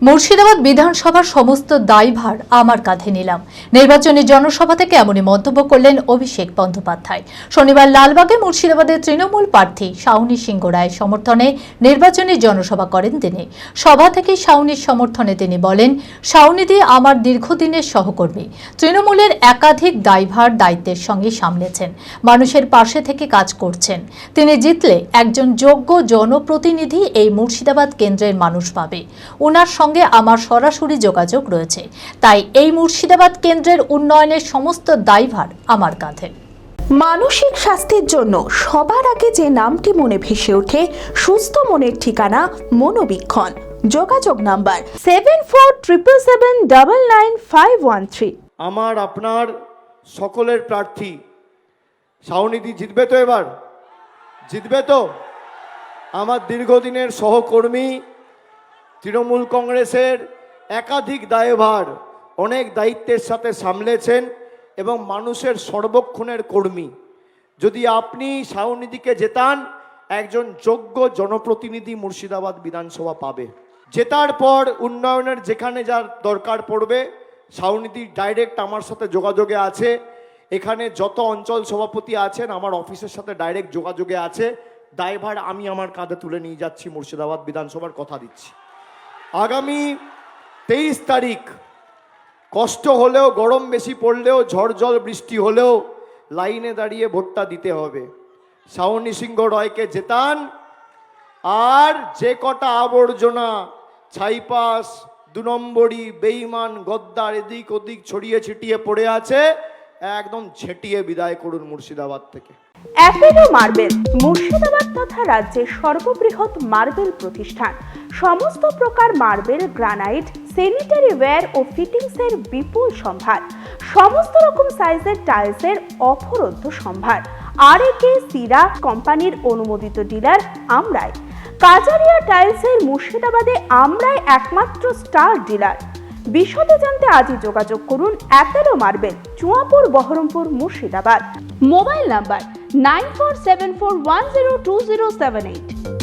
মুর্শিদাবাদ বিধানসভার সমস্ত দায়ভার আমার কাঁধে নিলাম। নির্বাচনী জনসভা থেকে এমনই মন্তব্য করলেন অভিষেক বন্দ্যোপাধ্যায়। শনিবার লালবাগে মুর্শিদাবাদের তৃণমূল প্রার্থী শাওনী সিংহ রায়ের সমর্থনে নির্বাচনী জনসভা করেন তিনি। সভা থেকে শাওনীর সমর্থনে তিনি বলেন, শাওনীদি আমার দীর্ঘদিনের সহকর্মী, তৃণমূলের একাধিক দায়ভার দায়িত্বের সঙ্গে সামলেছেন, মানুষের পাশে থেকে কাজ করছেন। তিনি জিতলে একজন যোগ্য জনপ্রতিনিধি এই মুর্শিদাবাদ কেন্দ্রের মানুষ পাবে। ওনার সঙ্গে আমার সরাসরি যোগাযোগ রয়েছে, তাই এই মুর্শিদাবাদ কেন্দ্রের উন্নয়নের সমস্ত দায়ভার আমার কাঁধে। মানসিক স্বাস্থ্যের জন্য সবার আগে যে নামটি মনে ভেসে ওঠে, সুস্থ মনের ঠিকানা মনোবীক্ষণ। যোগাযোগ নাম্বার 7477799513। আমার আপনার সকলের প্রার্থী শাওনীদি জিতবে তো? এবার জিতবে তো? আমার দীর্ঘদিনের সহকর্মী, তৃণমূল কংগ্রেসের একাধিক দায়ভার অনেক দায়িত্বের সাথে সামলেছেন এবং মানুষের সর্বক্ষণের কর্মী। যদি আপনি শাওনীদিকে জেতান, একজন যোগ্য জনপ্রতিনিধি মুর্শিদাবাদ বিধানসভা পাবে। জেতার পর উন্নয়নের যেখানে যার দরকার পড়বে, শাওনীদি ডাইরেক্ট আমার সাথে যোগাযোগে আছে। এখানে যত অঞ্চল সভাপতি আছেন আমার অফিসের সাথে ডাইরেক্ট যোগাযোগে আছে। দায়ভার আমি আমার কাঁধে তুলে নিয়ে যাচ্ছি, মুর্শিদাবাদ বিধানসভার কথা দিচ্ছি। আগামী 23 তারিখ কষ্ট হলেও, গরম বেশি পড়লেও, ঝড় জল বৃষ্টি হলেও লাইনে দাঁড়িয়ে ভোটটা দিতে হবে। শাওনী সিংহ রায়কে জেতান, আর যে কটা আবর্জনা, ছাইপাস, 2 নম্বরি, বেঈমান, গদ্দার এদিক ওদিক ছড়িয়ে ছিটিয়ে পড়ে আছে, একদম ছেটিয়ে বিদায় করুন মুর্শিদাবাদ থেকে। অ্যাপেলো মার্বেল মুর্শিদাবাদ তথা রাজ্যের সর্ববৃহৎ মার্বেল প্রতিষ্ঠান। সমস্ত প্রকার মার্বেল, গ্রানাইট, স্যানিটারি ওয়্যার ও ফিটিংসের বিপুল সম্ভার। সমস্ত রকম সাইজের টাইলসের অফুরন্ত সম্ভার। আর.এ.কে সিরা কোম্পানির অনুমোদিত ডিলার আমরাই। কাজারিয়া টাইলসের মুর্শিদাবাদে আমরাই একমাত্র স্টার ডিলার। বিশদে জানতে আজই যোগাযোগ করুন Apollo marble, Chuapur, Baharampur, Murshidabad. Mobile number 9474102078।